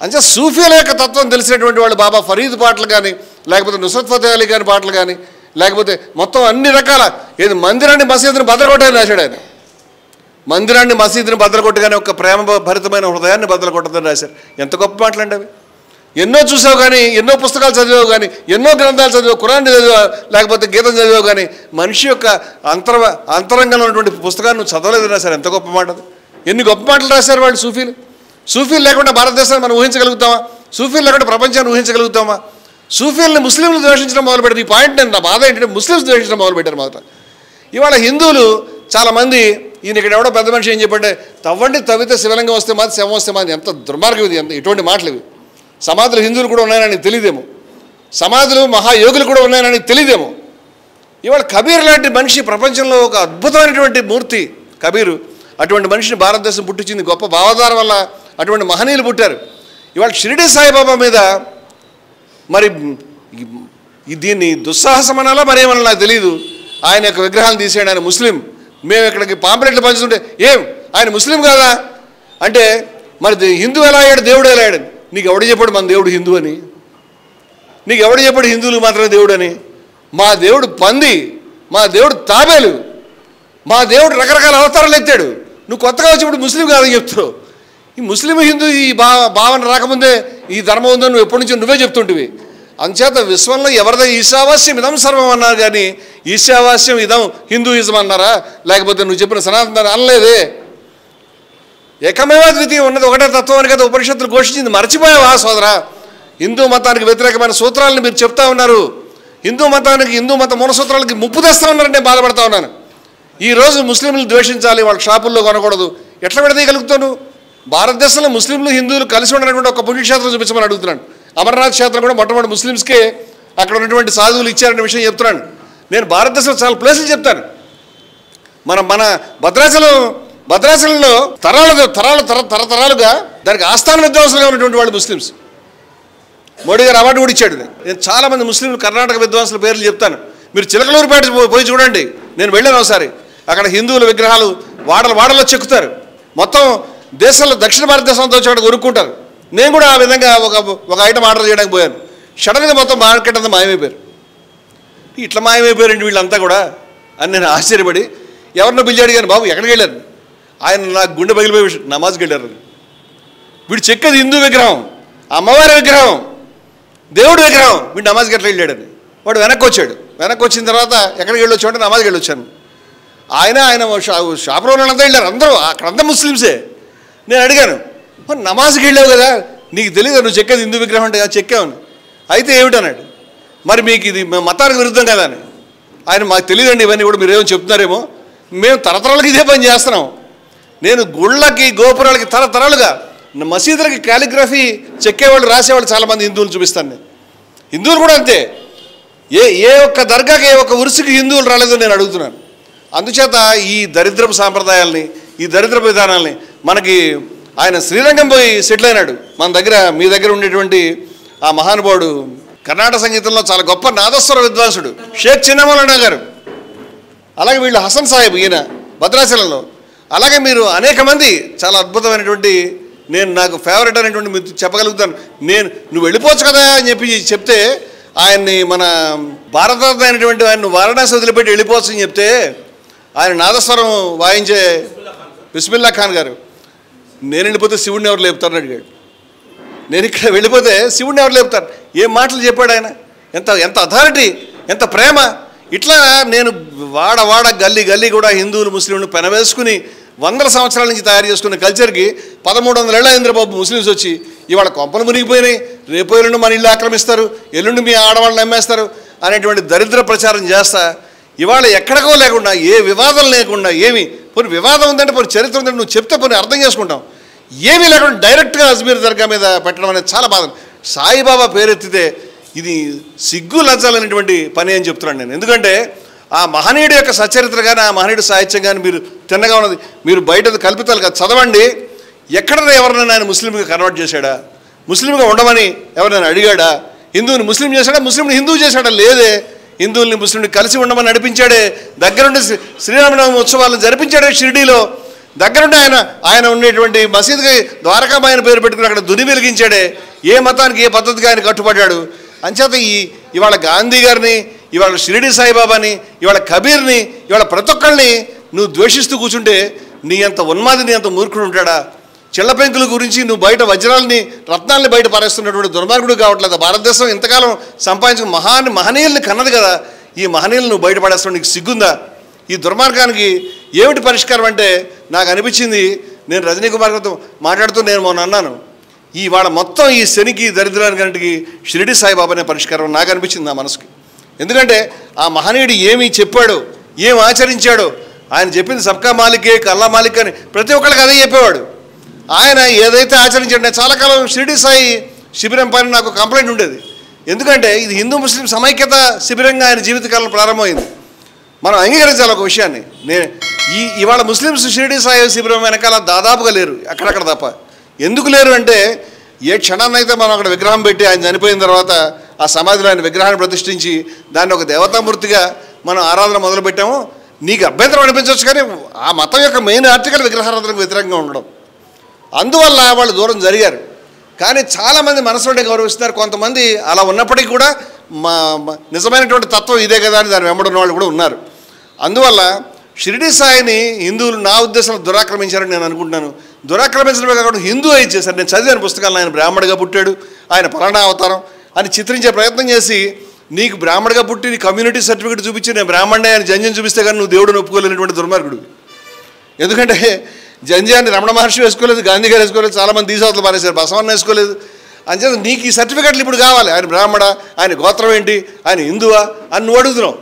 అంటే సూఫీల యొక్క తత్వం తెలిసినటువంటి వాళ్ళు బాబా ఫరీద్ పాటలు కానీ, లేకపోతే నుస్రత్ ఫతే అలీ గారి పాటలు కానీ, లేకపోతే మొత్తం అన్ని రకాల ఏది మందిరాన్ని మసీదుని బద్దలకొట్టని రాశాడు ఆయన. మందిరాన్ని మసీదుని బద్దలకొట్టగానే ఒక ప్రేమ భరితమైన హృదయాన్ని బద్దలకొట్టదని రాశారు. ఎంత గొప్ప మాటలండి అవి. ఎన్నో చూసావు కానీ, ఎన్నో పుస్తకాలు చదివావు కానీ, ఎన్నో గ్రంథాలు చదివావు, ఖురాన్ చదివావు, లేకపోతే గీతం చదివావు, కానీ మనిషి యొక్క అంతరంగంలో ఉన్నటువంటి పుస్తకాన్ని నువ్వు చదవలేదు రాశారు. ఎంత గొప్ప మాట అది. ఎన్ని గొప్ప మాటలు రాశారు వాళ్ళు సూఫీలు. సూఫీలు లేకుండా భారతదేశాన్ని మనం ఊహించగలుగుతామా? సూఫీలు లేకుండా ప్రపంచాన్ని ఊహించగలుగుతామా? సూఫీల్ని ముస్లింలు ద్వేషించడం మొదలుపెట్టారు. ఈ పాయింట్ నేను, నా బాధ ఏంటంటే ముస్లిమ్స్ ద్వేషించడం మొదలుపెట్టారు మొదట. ఇవాళ హిందువులు చాలామంది, ఈయన ఇక్కడ ఎవడో పెద్ద మనిషి ఏం చెప్పంటే, తవ్వితే శివలింగం వస్తే మాది, శవం వస్తే మాది. ఎంత దుర్మార్గం ఇది, ఎంత ఇటువంటి మాటలు ఇవి. సమాధులు హిందువులు కూడా ఉన్నాయని తెలియదేమో, సమాధులు మహాయోగులు కూడా ఉన్నాయని తెలియదేమో. ఇవాళ కబీర్ లాంటి మనిషి ప్రపంచంలో ఒక అద్భుతమైనటువంటి మూర్తి కబీరు. అటువంటి మనిషిని భారతదేశం పుట్టించింది. గొప్ప భావధార వల్ల అటువంటి మహనీయులు పుట్టారు. ఇవాళ షిరిడి సాయిబాబా మీద మరి దీన్ని దుస్సాహసం అనాలా మరేమన్నా నాకు తెలియదు. ఆయన యొక్క విగ్రహాలు తీసేయండి, ఆయన ముస్లిం, మేము ఇక్కడికి పాంప్లెట్లు పంచుతుంటే ఏం ఆయన ముస్లిం కాదా అంటే, మరి హిందూ ఎలా అయ్యాడు, దేవుడు ఎలా అయ్యాడు? నీకు ఎవడు చెప్పాడు మన దేవుడు హిందూ అని? నీకు ఎవడు చెప్పాడు హిందువులు మాత్రమే దేవుడు అని? మా దేవుడు పంది, మా దేవుడు తాబేలు, మా దేవుడు రకరకాల అవతారాలు ఎత్తాడు. నువ్వు కొత్తగా వచ్చి ఇప్పుడు ముస్లిం కాదని చెప్తున్నావు. ఈ ముస్లిం హిందూ ఈ భావన రాకముందే ఈ ధర్మం ఉందని నువ్వు ఎప్పటి నుంచో నువ్వే చెప్తుంటివి. అంచేత విశ్వంలో ఎవరిదో ఈశావాస్యం ఇదం సర్వం అన్నారు, కానీ ఈశావాస్యం ఇదం హిందూయిజం అన్నారా? లేకపోతే నువ్వు చెప్పిన సనాతన అనలేదే. ఏకమేవా ద్వితీయం ఉన్నది ఒకటే తత్వం అని కదా ఉపనిషత్తులు ఘోషించింది. మర్చిపోయావా సోదరా? హిందూ మతానికి వ్యతిరేకమైన సూత్రాలను మీరు చెప్తా ఉన్నారు. హిందూ మత మూల సూత్రాలకి ముప్పు తెస్తా ఉన్నారని నేను బాధపడతా ఉన్నాను. ఈరోజు ముస్లింలు ద్వేషించాలి, వాళ్ళ షాపుల్లో కొనకూడదు, ఎట్లా విడదీయగలుగుతాను? భారతదేశంలో ముస్లింలు హిందువులు కలిసి ఉన్నటువంటి ఒక పుణ్యక్షేత్రం చూపించమని అడుగుతున్నాను. అమర్నాథ్ క్షేత్రం కూడా మొట్టమొదటి ముస్లిమ్స్కే అక్కడ ఉన్నటువంటి సాధువులు ఇచ్చారనే విషయం చెప్తున్నాను. నేను భారతదేశంలో చాలా ప్లేసులు చెప్తాను. మన భద్రాచలంలో తరతరాలుగా దానికి ఆస్థాన విద్వాంసులుగా ఉన్నటువంటి వాళ్ళు ముస్లిమ్స్. మోడీ గారు అవార్డు కూడా ఇచ్చాడు. నేను చాలామంది ముస్లింలు కర్ణాటక విద్వాంసుల పేర్లు చెప్తాను. మీరు చిలకలూరుపేట పోయి చూడండి. నేను వెళ్ళాను ఒకసారి. అక్కడ హిందువుల విగ్రహాలు వాడలో చెక్కుతారు. మొత్తం దేశంలో దక్షిణ భారతదేశంతో వచ్చి అక్కడ కొనుక్కుంటారు. నేను కూడా ఆ విధంగా ఒక ఐటమ్ ఆర్డర్ చేయడానికి పోయాను. సడన్గా మొత్తం మార్కెట్ అంతా మాయమైపోయారు. ఇట్లా మాయమైపోయారండి వీళ్ళంతా కూడా అని నేను ఆశ్చర్యపడి ఎవరినో పిలిచి అడిగాను, బాబు ఎక్కడికి వెళ్ళారు? ఆయన నాకు గుండె పగిలిపోయి నమాజ్కి వెళ్ళారు. వీడు చెక్కేది హిందూ విగ్రహం, అమ్మవారి విగ్రహం, దేవుడి విగ్రహం, వీడు నమాజ్కి ఎట్లా వెళ్ళాడని. వాడు వెనక్కి వచ్చాడు. వెనక్కి వచ్చిన తర్వాత ఎక్కడికి వెళ్ళొచ్చు అంటే నమాజ్కి వెళ్ళొచ్చాను. ఆయన షాపులో వాళ్ళంతా వెళ్ళారు. అందరూ అక్కడంతా ముస్లిమ్సే. నేను అడిగాను, నమాజ్కి వెళ్ళావు కదా, నీకు తెలియదు నువ్వు చెక్కేది హిందూ విగ్రహం అంటే చెక్కావని. అయితే ఏమిటన్నాడు. మరి మీకు ఇది మతానికి విరుద్ధం కదా అని. ఆయన మాకు తెలియదండి ఇవన్నీ కూడా మీరేమో చెప్తున్నారేమో, మేము తరతరాలకి ఇదే పని చేస్తున్నాం. నేను గుళ్ళకి గోపురాలకి తరతరాలుగా మసీదులకి కాలిగ్రఫీ చెక్కేవాళ్ళు రాసేవాళ్ళు చాలామంది హిందువులు చూపిస్తాను. నేను హిందువులు కూడా అంతే. ఏ ఒక్క దర్గాకి ఏ ఒక్క ఉరుసుకి హిందువులు రాలేదో నేను అడుగుతున్నాను. అందుచేత ఈ దరిద్రపు సాంప్రదాయాల్ని, ఈ దరిద్రపు విధానాల్ని మనకి ఆయన శ్రీరంగం పోయి సెటిల్ అయినాడు. మన దగ్గర మీ దగ్గర ఉండేటువంటి ఆ మహానుభావుడు కర్ణాటక సంగీతంలో చాలా గొప్ప నాదస్వర విద్వాంసుడు షేక్ చిన్నమౌలానా గారు. అలాగే వీళ్ళు హసన్ సాహెబ్ ఈయన భద్రాచలంలో. అలాగే మీరు అనేక మంది చాలా అద్భుతమైనటువంటి, నేను నాకు ఫేవరెట్ అనేటువంటి మీరు చెప్పగలుగుతాను. నువ్వు వెళ్ళిపోవచ్చు కదా అని చెప్తే ఆయన్ని మన భారతరత్న అయినటువంటి ఆయన వారణాసి వదిలిపెట్టి వెళ్ళిపోవచ్చు అని చెప్తే ఆయన నాదస్వరం వాయించే బిస్మిల్లా ఖాన్ గారు, నేను వెళ్ళిపోతే శివుడిని ఎవరు లేపుతారని అడిగాడు. నేను ఇక్కడ వెళ్ళిపోతే శివుడిని ఎవరు లేపుతారు? ఏం మాటలు చెప్పాడు ఆయన. ఎంత అథారిటీ, ఎంత ప్రేమ. ఇట్లా నేను వాడ గల్లీ కూడా హిందువులు ముస్లింలు పెనవేసుకుని వందల సంవత్సరాల నుంచి తయారు చేసుకున్న కల్చర్కి 1300 ఏళ్ళ అయింది బాబు. ముస్లిమ్స్ వచ్చి ఇవాళ కొంపలు మునిగిపోయినాయి, రేపు ఎల్లుండి మన ఇల్లు ఆక్రమిస్తారు, ఎల్లుండి మీ ఆడవాళ్ళని నమ్మేస్తారు అనేటువంటి దరిద్ర ప్రచారం చేస్తా ఇవాళ ఎక్కడికో లేకుండా, ఏ వివాదం లేకుండా, ఏమి పోనీ వివాదం ఉందంటే పోనీ చరిత్ర ఉందంటే నువ్వు చెప్తే పోనీ అర్థం చేసుకుంటాం. ఏమీ లేకుండా డైరెక్ట్గా అజ్మీర్ దర్గా మీద పెట్టడం అనేది చాలా బాధ. సాయిబాబా పేరెత్తితే ఇది సిగ్గు లజ్జాలనేటువంటి పని అని చెప్తున్నాను నేను. ఎందుకంటే ఆ మహనీయుడి యొక్క సచరిత్ర కానీ, ఆ మహనీయుడి సాహిత్యం కానీ మీరు తిన్నగా ఉన్నది, మీరు బయట కల్పితాలు కదా చదవండి. ఎక్కడ ఎవరినైనా ఆయన ముస్లింగా కన్వర్ట్ చేశాడా? ముస్లింగా ఉండమని ఎవరైనా అడిగాడా? హిందువుని ముస్లిం చేశాడా? ముస్లింని హిందువు చేశాడా? లేదే. హిందువుల్ని ముస్లింని కలిసి ఉండమని నడిపించాడే. దగ్గరుండి శ్రీరామనవమి ఉత్సవాలను జరిపించాడే షిరిడీలో. దగ్గరుండి ఆయన ఉండేటువంటి మసీదుకి ద్వారకామాయన పేరు పెట్టుకుని అక్కడ దుని వెలిగించాడే. ఏ మతానికి ఏ పద్ధతికి ఆయన కట్టుబడ్డాడు. అంచేత ఇవాళ గాంధీ గారిని, ఇవాళ షిరిడి సాయిబాబాని, ఇవాళ కబీర్ని, ఇవాళ ప్రతి ఒక్కరిని నువ్వు ద్వేషిస్తూ కూర్చుంటే నీ అంత ఉన్మాది, నీ అంత మూర్ఖుడు ఉంటాడా? చిల్లపెంకుల గురించి నువ్వు బయట వజ్రాలని రత్నాలని బయట పారేస్తున్నటువంటి దుర్మార్గుడు కావట్లేదు. భారతదేశం ఇంతకాలం సంపాదించిన మహనీయుల్ని కన్నది కదా. ఈ మహనీయులు నువ్వు బయట పడేస్తావు, నీకు సిగ్గుందా? ఈ దుర్మార్గానికి ఏమిటి పరిష్కారం అంటే నాకు అనిపించింది, నేను రజనీ కుమార్ గారితో మాట్లాడుతూ నేను మొన్న అన్నాను, ఇవాళ మొత్తం ఈ శనికి దరిద్రానికి షిరిడి సాయిబాబానే పరిష్కారం నాకు అనిపించింది నా మనసుకి. ఎందుకంటే ఆ మహనీయుడు ఏమి చెప్పాడో, ఏం ఆచరించాడో, ఆయన చెప్పింది సబ్కా మాలికే కల్లా మాలిక్ అని ప్రతి ఒక్కరికి అదే చెప్పేవాడు. ఆయన ఏదైతే ఆచరించాడు, నేను చాలా కాలం షిరిడి సాయి శిబిరం పైన నాకు కంప్లైంట్ ఉండేది. ఎందుకంటే ఇది హిందూ ముస్లిం సమైక్యత శిబిరంగా ఆయన జీవితకాలం ప్రారంభమైంది. మనం అంగీకరించాలి ఒక విషయాన్ని. ఇవాళ ముస్లిమ్స్ షిరిడి సాయి శిబిరం వెనకాల దాదాపుగా లేరు, అక్కడక్కడ తప్ప. ఎందుకు లేరు అంటే ఏ క్షణాన్నైతే మనం అక్కడ విగ్రహం పెట్టి ఆయన చనిపోయిన తర్వాత ఆ సమాధిలో ఆయన విగ్రహాన్ని ప్రతిష్ఠించి దాన్ని ఒక దేవతామూర్తిగా మనం ఆరాధన మొదలుపెట్టామో నీకు అభ్యంతరం అనిపించవచ్చు, కానీ ఆ మతం యొక్క మెయిన్ ఆర్టికల్ విగ్రహారాధనకు వ్యతిరేకంగా ఉండడం. అందువల్ల వాళ్ళు దూరం జరిగారు. కానీ చాలామంది మనసులోనే గౌరవిస్తున్నారు. కొంతమంది అలా ఉన్నప్పటికీ కూడా నిజమైనటువంటి తత్వం ఇదే కదా అని దాని వెంబడిన వాళ్ళు కూడా ఉన్నారు. అందువల్ల షిరిడి సాయిని హిందువులు నా ఉద్దేశంలో దురాక్రమించారని నేను అనుకుంటున్నాను. దురాక్రమించడమే కాకుండా హిందూ అయితే చేశారు. నేను చదివాను పుస్తకాలను, ఆయన బ్రాహ్మణుడిగా పుట్టాడు, ఆయన ఫలానా అవతారం అని చిత్రించే ప్రయత్నం చేసి నీకు బ్రాహ్మణుడిగా పుట్టి నీ కమ్యూనిటీ సర్టిఫికేట్ చూపించి నేను బ్రాహ్మణుడే అని జంజం చూపిస్తే కానీ నువ్వు దేవుడిని ఒప్పుకోలేనటువంటి దుర్మార్గుడు. ఎందుకంటే జంజాన్ని రమణ మహర్షి వేసుకోలేదు, గాంధీ గారు వేసుకోలేదు, చాలామంది తీసవతలు పారేశారు, బసవన్న వేసుకోలేదు. అంచేత నీకు ఈ సర్టిఫికెట్లు ఇప్పుడు కావాలి, ఆయన బ్రాహ్మణ, ఆయన గోత్రం ఏంటి, ఆయన హిందువా అని నువ్వు అడుగుతున్నావు.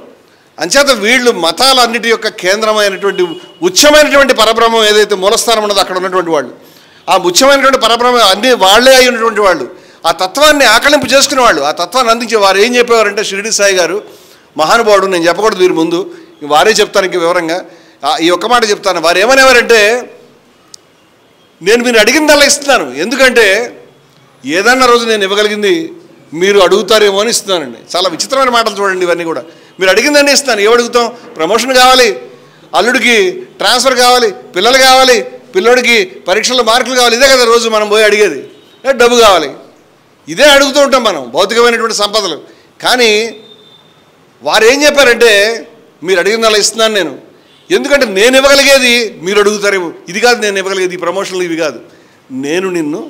అంచేత వీళ్ళు మతాలన్నిటి యొక్క కేంద్రమైనటువంటి ఉచ్చమైనటువంటి పరబ్రహ్మం ఏదైతే మూలస్థానం ఉన్నదో అక్కడ ఉన్నటువంటి వాళ్ళు, ఆ ముఖ్యమైనటువంటి పరబ్రహ్మం అన్నీ వాళ్లే అయి ఉన్నటువంటి వాళ్ళు, ఆ తత్వాన్ని ఆకలింపు చేసుకునే వాళ్ళు, ఆ తత్వాన్ని అందించే వారు ఏం చెప్పేవారంటే షిరిడి సాయి గారు మహానుభావుడు, నేను చెప్పకూడదు వీరి ముందు, వారే చెప్తాను ఇంక వివరంగా. ఈ ఒక్క మాట చెప్తాను. వారు ఏమనేవారంటే, నేను మీరు అడిగిందల్లా ఇస్తున్నాను, ఎందుకంటే ఏదన్నా రోజు నేను ఇవ్వగలిగింది మీరు అడుగుతారేమో అని ఇస్తున్నానండి. చాలా విచిత్రమైన మాటలు చూడండి ఇవన్నీ కూడా. మీరు అడిగిందన్నీ ఇస్తాను. ఏమడుగుతాం? ప్రమోషన్ కావాలి, అల్లుడికి ట్రాన్స్ఫర్ కావాలి, పిల్లలు కావాలి, పిల్లోడికి పరీక్షల్లో మార్కులు కావాలి, ఇదే కదా రోజు మనం పోయి అడిగేది. డబ్బు కావాలి, ఇదే అడుగుతూ ఉంటాం మనం, భౌతికమైనటువంటి సంపదలు. కానీ వారు ఏం చెప్పారంటే, మీరు అడిగిందల్లా ఇస్తున్నాను నేను, ఎందుకంటే నేను ఇవ్వగలిగేది మీరు అడుగుతారేమో, ఇది కాదు నేను ఇవ్వగలిగేది, ఈ ప్రమోషన్లు ఇవి కాదు, నేను నిన్ను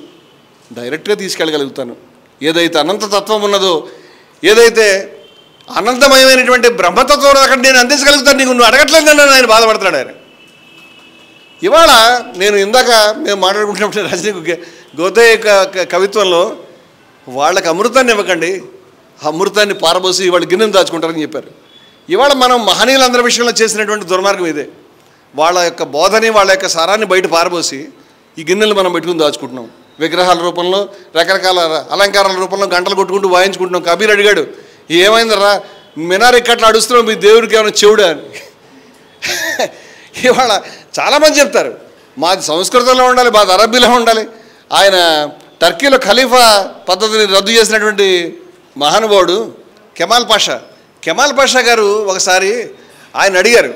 డైరెక్ట్గా తీసుకెళ్ళగలుగుతాను. ఏదైతే అనంతతత్వం ఉన్నదో, ఏదైతే అనంతమయమైనటువంటి బ్రహ్మతత్వం అక్కడ నేను అందించగలుగుతాను, నీకు నువ్వు అడగట్లేదని ఆయన బాధపడతాడు. ఆయన ఇవాళ నేను ఇందాక మేము మాట్లాడుకుంటున్నప్పుడు రజనీ గోతయ్య కవిత్వంలో వాళ్ళకి అమృతాన్ని ఇవ్వకండి, అమృతాన్ని పారబోసి వాళ్ళు గిన్నెను దాచుకుంటారని చెప్పారు. ఇవాళ మనం మహనీయులందరి విషయంలో చేసినటువంటి దుర్మార్గం ఇదే. వాళ్ళ యొక్క బోధని, వాళ్ళ యొక్క సారాన్ని బయట పారబోసి ఈ గిన్నెలు మనం పెట్టుకుని దాచుకుంటున్నాం. విగ్రహాల రూపంలో, రకరకాల అలంకారాల రూపంలో గంటలు కొట్టుకుంటూ వాయించుకుంటున్నాం. కబీర్ అడిగాడు, ఏమైందరా మినార్ ఎక్కట్లా అడుస్తున్నావు, మీ దేవుడికి ఏమైనా చెవుడా అని. ఇవాళ చాలామంది చెప్తారు మాది సంస్కృతంలో ఉండాలి, మాది అరబ్బీలో ఉండాలి. ఆయన టర్కీలో ఖలీఫా పద్ధతిని రద్దు చేసినటువంటి మహానుభావుడు కెమాల్ పాషా గారు ఒకసారి ఆయన అడిగారు,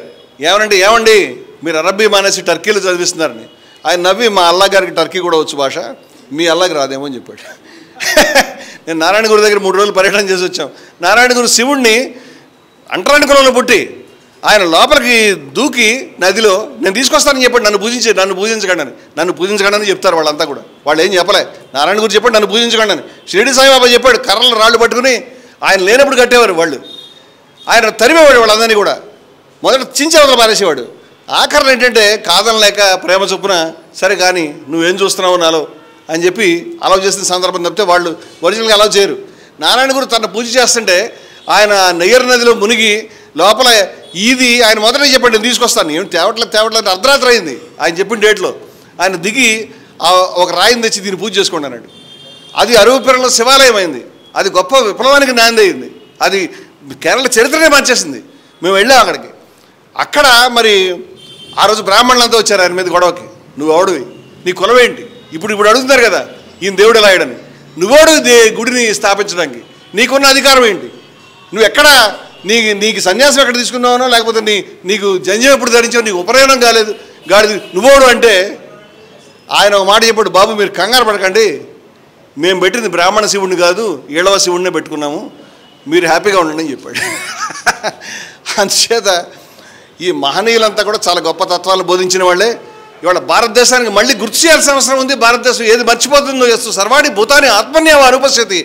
ఏమండి మీరు అరబ్బీ మానేసి టర్కీలో చదివిస్తున్నారని. ఆయన నవ్వి, మా అల్లా గారికి టర్కీ కూడా వచ్చు భాష, మీ అల్లాకి రాదేమో అని చెప్పాడు. నేను నారాయణ గురు దగ్గర 3 రోజులు పర్యటన చేసి వచ్చాం. నారాయణ గురు శివుణ్ణి అంటరాని కులంలో పుట్టి ఆయన లోపలికి దూకి నదిలో నేను తీసుకొస్తానని చెప్పాడు, నన్ను పూజించకండి అని చెప్తారు వాళ్ళంతా కూడా. వాళ్ళు ఏం చెప్పలే, నారాయణ గురు చెప్పాడు నన్ను పూజించకండి అని. షిరిడి సాయిబాబా చెప్పాడు, కర్రలు రాళ్ళు పట్టుకుని ఆయన లేనప్పుడు కట్టేవారు వాళ్ళు, ఆయన తరిమేవాడు వాళ్ళందరినీ కూడా. మొదట చించవతలు పారేసేవాడు. ఆఖరణ ఏంటంటే కాదనలేక ప్రేమ చొప్పున సరే కానీ నువ్వేం చూస్తున్నావు నాలో అని చెప్పి అలౌ చేసిన సందర్భం తప్పితే వాళ్ళు ఒరిజినల్గా అలౌ చేయరు. నారాయణ గురు తన పూజ చేస్తుంటే ఆయన నెయ్యర్ నదిలో మునిగి లోపల ఈది ఆయన మొదట చెప్పాడు నేను తీసుకొస్తాను, ఏం తేవట్లేదు అర్ధరాత్రి అయింది ఆయన చెప్పిన డేట్లో. ఆయన దిగి ఒక రాయిని తెచ్చి దీన్ని పూజ చేసుకోండి అన్నాడు. అది అరువుపెరలో శివాలయం అయింది. అది గొప్ప విప్లవానికి నాంది అయింది. అది కేరళ చరిత్రనే మార్చేసింది. మేము వెళ్ళాం అక్కడికి. అక్కడ మరి ఆ రోజు బ్రాహ్మణులంతా వచ్చారు ఆయన మీద గొడవకి. నువ్వు ఎవడివి, నీ కులమేంటి, ఇప్పుడు అడుగుతున్నారు కదా ఈయన దేవుడు ఎలా ఆయడని, నువ్వోడు గుడిని స్థాపించడానికి నీకున్న అధికారం ఏంటి, నువ్వు ఎక్కడ నీకు సన్యాసం ఎక్కడ తీసుకున్నావనో లేకపోతే నీకు జంజం ఎప్పుడు ధరించావు, నీకు ఉపనయనం కాలేదు గాడిది నువ్వోడు అంటే ఆయన ఒక మాట చెప్పాడు, బాబు మీరు కంగారు పడకండి, మేము పెట్టింది బ్రాహ్మణ శివుడిని కాదు ఈళవ శివుడినే పెట్టుకున్నాము, మీరు హ్యాపీగా ఉండండి అని చెప్పాడు. అందుచేత ఈ మహనీయులంతా కూడా చాలా గొప్ప తత్వాలు బోధించిన వాళ్ళే. ఇవాళ భారతదేశానికి మళ్ళీ గుర్తు చేయాల్సిన అవసరం ఉంది. భారతదేశం ఏది మర్చిపోతుందో చేస్తూ సర్వాణి భూతాన్ని ఆత్మన్యవ అనుపశ్యతి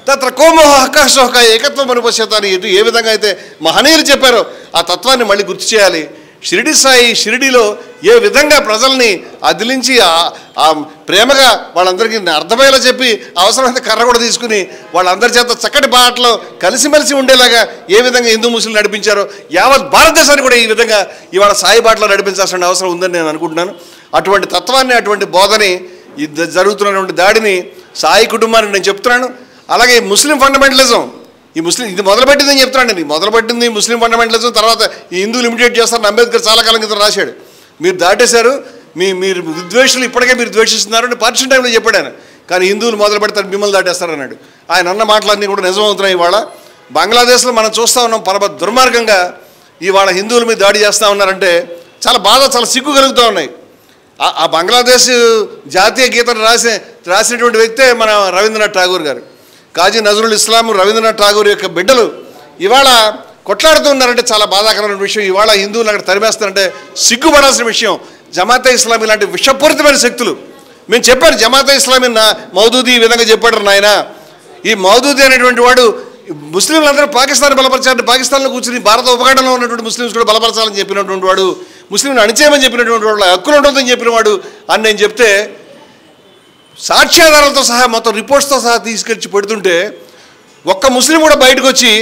తత్ర కోమోహ హకాశోహక ఏకత్వం అనుపశ్యత అని ఏ విధంగా అయితే మహనీయులు చెప్పారో ఆ తత్వాన్ని మళ్ళీ గుర్తు చేయాలి. షిరిడి సాయి షిరిడిలో ఏ విధంగా ప్రజల్ని అదిలించి ప్రేమగా వాళ్ళందరికీ అర్థమయ్యేలా చెప్పి అవసరమైతే కర్ర కూడా తీసుకుని వాళ్ళందరి చేత చక్కటి బాటలో కలిసిమెలిసి ఉండేలాగా ఏ విధంగా హిందూ ముస్లింలు నడిపించారో యావత్ భారతదేశాన్ని కూడా ఈ విధంగా ఇవాళ సాయి బాటలో నడిపించాల్సిన అవసరం ఉందని నేను అనుకుంటున్నాను. అటువంటి తత్వాన్ని, అటువంటి బోధని, జరుగుతున్నటువంటి దాడిని సాయి కుటుంబాన్ని నేను చెప్తున్నాను. అలాగే ముస్లిం ఫండమెంటలిజం, ఇది మొదలుపెట్టిందని చెప్తున్నాను. ఇది మొదలుపెట్టింది ముస్లిం ఫండమెంటలిజం, తర్వాత ఈ హిందువులు ఇమిటేట్ చేస్తారని అంబేద్కర్ చాలా కాలం క్రితం రాశాడు. మీరు దాటేశారు, మీరు విద్వేషులు ఇప్పటికే మీరు ద్వేషిస్తున్నారు అని పార్టీషన్ టైంలో చెప్పాడు ఆయన. కానీ హిందువులు మొదలు పెడతారు మిమ్మల్ని దాటేస్తారన్నాడు. ఆయన అన్న మాటలన్నీ కూడా నిజమవుతున్నాయి. ఇవాళ బంగ్లాదేశ్లో మనం చూస్తూ ఉన్నాం, పరమ దుర్మార్గంగా ఇవాళ హిందువుల మీద దాడి చేస్తూ ఉన్నారంటే చాలా బాధ, చాలా సిగ్గు కలుగుతూ ఉన్నాయి. ఆ బంగ్లాదేశ్ జాతీయ గీతను రాసినటువంటి వ్యక్తే మన రవీంద్రనాథ్ ఠాగూర్ గారు. కాజీ నజరుల్ ఇస్లాం, రవీంద్రనాథ్ ఠాగూర్ యొక్క బిడ్డలు ఇవాళ కొట్లాడుతూ ఉన్నారంటే చాలా బాధాకరమైన విషయం. ఇవాళ హిందువులు అక్కడ తరిమేస్తారంటే సిగ్గుపడాల్సిన విషయం. జమాతే ఇస్లామీ లాంటి విషపూరితమైన శక్తులు, మేము చెప్పాను జమాతే ఇస్లామీ మౌదూదీ ఈ విధంగా చెప్పాడు నాయన. ఈ మౌదూదీ అనేటువంటి వాడు ముస్లింలందరూ పాకిస్తాన్ బలపరచాలని, పాకిస్తాన్లో కూర్చుని భారత ఉపఖండంలో ఉన్నటువంటి ముస్లిమ్స్ కూడా బలపరచాలని చెప్పినటువంటి వాడు, ముస్లింలు అణిచేయమని చెప్పినటువంటి వాడు, హక్కులు ఉండదని చెప్పిన వాడు అని నేను చెప్తే సాక్ష్యాధారాలతో సహా మొత్తం రిపోర్ట్స్తో సహా తీసుకొచ్చి పెడుతుంటే ఒక్క ముస్లిం కూడా బయటకు వచ్చి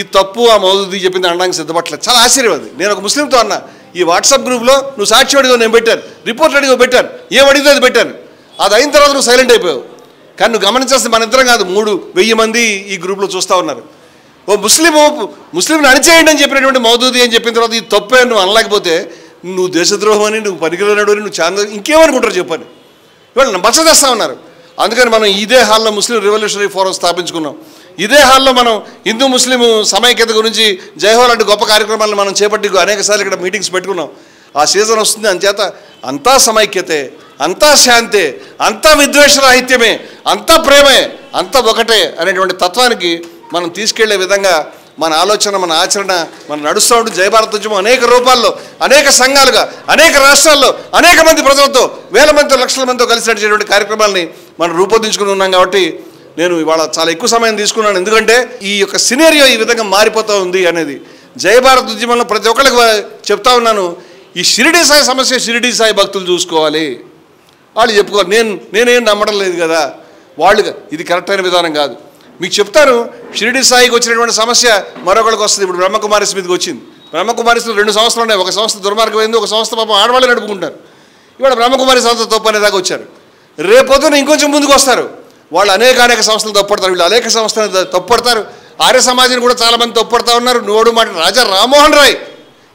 ఇది తప్పు ఆ మౌదూదీ చెప్పింది అనడానికి సిద్ధపడలేదు. చాలా ఆశ్చర్యం అది. నేను ఒక ముస్లింతో అన్నా, ఈ వాట్సాప్ గ్రూప్లో నువ్వు సాక్షి అడిగో నేను పెట్టాను, రిపోర్ట్ అడిగో పెట్టాను, ఏం అడిగితే అది పెట్టాను, అది అయిన తర్వాత నువ్వు సైలెంట్ అయిపోయావు. కానీ నువ్వు గమనించాల్సింది మన ఇద్దరం కాదు, 3,000 మంది ఈ గ్రూప్లో చూస్తూ ఉన్నారు. ఓ ముస్లింని అణిచేయండి అని చెప్పినటువంటి మౌదూదీ అని చెప్పిన తర్వాత ఇది తప్పే నువ్వు అనలేకపోతే నువ్వు దేశద్రోహం అని, నువ్వు పనికిరాడు అని, నువ్వు చాలా ఇంకేమనుకుంటారు చెప్పని ఇవాళ మచ్చ చేస్తూ ఉన్నారు. అందుకని మనం ఇదే హాల్లో ముస్లిం రివల్యూషనరీ ఫోరం స్థాపించుకున్నాం. ఇదే హాల్లో మనం హిందూ ముస్లిం సమైక్యత గురించి జైహో లాంటి గొప్ప కార్యక్రమాలను మనం చేపట్టి అనేకసార్లు ఇక్కడ మీటింగ్స్ పెట్టుకున్నాం. ఆ సీజన్ వస్తుంది, అంచేత అంతా సమైక్యతే, అంతా శాంతే, అంతా విద్వేషరాహిత్యమే, అంతా ప్రేమే, అంతా ఒకటే అనేటువంటి తత్వానికి మనం తీసుకెళ్లే విధంగా మన ఆలోచన, మన ఆచరణ, మనం నడుస్తూ ఉంటుంది. జై భారత్ ఉద్యమం అనేక రూపాల్లో, అనేక సంఘాలుగా, అనేక రాష్ట్రాల్లో, అనేక మంది ప్రజలతో, వేల మందితో, లక్షల మందితో కలిసి నడిచేటువంటి కార్యక్రమాలని మనం రూపొందించుకుని ఉన్నాం. కాబట్టి నేను ఇవాళ చాలా ఎక్కువ సమయం తీసుకున్నాను. ఎందుకంటే ఈ యొక్క సినేరియో ఈ విధంగా మారిపోతూ ఉంది అనేది. జై భారత్ ఉద్యమంలో ప్రతి ఒక్కరికి చెప్తా ఉన్నాను, ఈ షిరిడీ సాయి సమస్య షిరిడీ సాయి భక్తులు చూసుకోవాలి, వాళ్ళు చెప్పుకోవాలి. నేనేం నమ్మడం లేదు కదా, వాళ్ళు ఇది కరెక్ట్ అయిన విధానం కాదు. మీకు చెప్తాను, షిరిడీ సాయికి వచ్చినటువంటి సమస్య మరొకరికి వస్తుంది. ఇప్పుడు బ్రహ్మకుమారిస్ మీదకి వచ్చింది. బ్రహ్మకుమారిస్లో 2 సంస్థలు ఉన్నాయి. ఒక సంస్థ దుర్మార్గమైంది, ఒక సంస్థ పాపం ఆడవాళ్ళు నడుపుకుంటారు. ఇవాళ బ్రహ్మకుమారి సంస్థ తప్పు అనేదాకా వచ్చారు. రేపొద్దున ఇంకొంచెం ముందుకు వస్తారు, వాళ్ళు అనేక సంస్థలు తప్పుపడతారు, వీళ్ళు అనేక సంస్థలు తప్పుపడతారు. ఆర్య సమాజాన్ని కూడా చాలామంది తప్పుపడతా ఉన్నారు. నోడు మాట రాజా రామ్మోహన్ రాయ్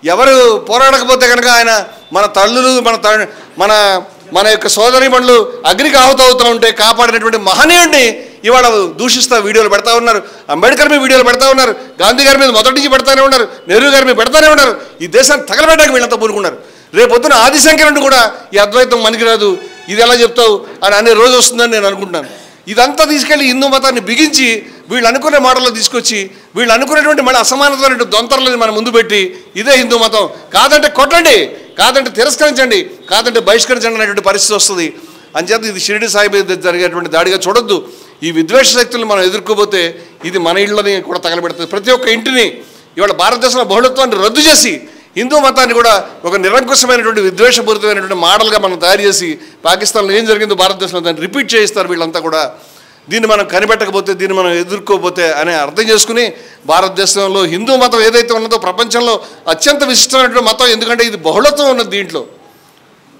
ఎవరు పోరాడకపోతే కనుక ఆయన మన తల్లులు, మన యొక్క సోదరీమణులు అగ్నికి ఆహుతవుతూ ఉంటే కాపాడినటువంటి మహనీయుడిని ఇవాళ దూషిస్తూ వీడియోలు పెడతా ఉన్నారు. అంబేద్కర్ మీద వీడియోలు పెడతా ఉన్నారు, గాంధీ గారి మీద మొదటి నుంచి పెడతానే ఉన్నారు, నెహ్రూ గారి మీద పెడతానే ఉన్నారు. ఈ దేశాన్ని తగలబెట్టడానికి వీళ్ళంతా పూనుకున్నారు. రేపొద్దున ఆదిశంకరుడు కూడా ఈ అద్వైతం మనకిరాదు, ఇది ఎలా చెప్తావు అని అనే రోజు వస్తుందని నేను అనుకుంటున్నాను. ఇదంతా తీసుకెళ్ళి హిందూ మతాన్ని బిగించి వీళ్ళు అనుకునే మోడల్లో తీసుకొచ్చి వీళ్ళు అనుకునేటువంటి మళ్ళీ అసమానతమైన దొంతరలని మన ముందు పెట్టి ఇదే హిందూ మతం, కాదంటే కొట్టండి, కాదంటే తిరస్కరించండి, కాదంటే బహిష్కరించండి అనేటువంటి పరిస్థితి వస్తుంది. అంచేత ఇది షిరిడి సాయి మీద జరిగేటువంటి దాడిగా చూడొద్దు. ఈ విద్వేష శక్తులను మనం ఎదుర్కోబోతే ఇది మన ఇళ్ళని కూడా తగలబెడుతుంది. ప్రతి ఒక్క ఇంటిని ఇవాళ భారతదేశంలో బహుళత్వాన్ని రద్దు చేసి హిందూ మతాన్ని కూడా ఒక నిరంకుశమైనటువంటి విద్వేషపూరితమైనటువంటి మోడల్గా మనం తయారు చేసి పాకిస్తాన్లో ఏం జరిగిందో భారతదేశంలో దాన్ని రిపీట్ చేయిస్తారు వీళ్ళంతా కూడా. దీన్ని మనం కనిపెట్టకపోతే, దీన్ని మనం ఎదుర్కోకపోతే అనే అర్థం చేసుకుని భారతదేశంలో హిందూ మతం ఏదైతే ఉన్నదో ప్రపంచంలో అత్యంత విశిష్టమైనటువంటి మతం. ఎందుకంటే ఇది బహుళత్వం ఉన్నది, దీంట్లో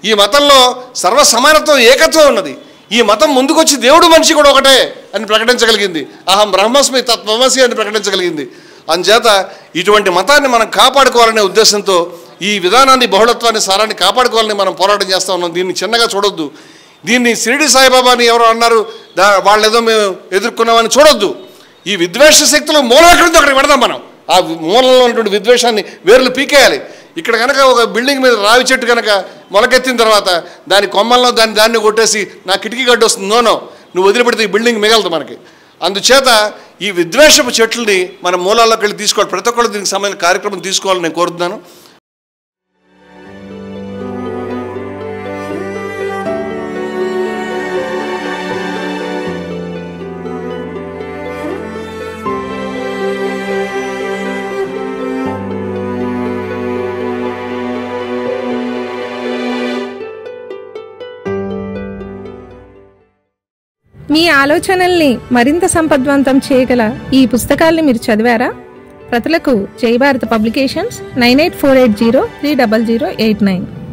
ఈ మతంలో సర్వ సమానత్వం, ఏకత్వం ఉన్నది. ఈ మతం ముందుకొచ్చి దేవుడు మనిషి కూడా ఒకటే అని ప్రకటించగలిగింది, అహం బ్రహ్మస్మి తత్వమసి అని ప్రకటించగలిగింది. అందుచేత ఇటువంటి మతాన్ని మనం కాపాడుకోవాలనే ఉద్దేశంతో ఈ విధానాన్ని, బహుళత్వాన్ని, సారాన్ని కాపాడుకోవాలని మనం పోరాటం చేస్తూ ఉన్నాం. దీన్ని చిన్నగా చూడొద్దు. దీన్ని షిరిడి సాయిబాబాని ఎవరో అన్నారు, వాళ్ళు ఏదో మేము ఎదుర్కొన్నామని చూడొద్దు. ఈ విద్వేష శక్తులు మూలం ఎక్కడుందో అక్కడికి పెడదాం. మనం ఆ మూలంలో ఉన్నటువంటి విద్వేషాన్ని వేర్లు పీకేయాలి. ఇక్కడ కనుక ఒక బిల్డింగ్ మీద రావి చెట్టు కనుక మొలకెత్తిన తర్వాత దాని కొమ్మల్లో దాన్ని కొట్టేసి నా కిటికీ గడ్డ వస్తుంది, నోనో నువ్వు వదిలిపెడితే ఈ బిల్డింగ్ మిగలదు మనకి. అందుచేత ఈ విద్వేషపు చెట్లని మన మూలాల్లోకి వెళ్ళి తీసుకోవాలి. ప్రతి ఒక్కళ్ళు దీనికి సంబంధించిన కార్యక్రమం తీసుకోవాలని నేను కోరుతున్నాను. మీ ఆలోచనల్ని మరింత సంపద్వంతం చేయగల ఈ పుస్తకాల్ని మీరు చదివారా? ప్రతులకు జై భారత్ పబ్లికేషన్స్ 9848030089.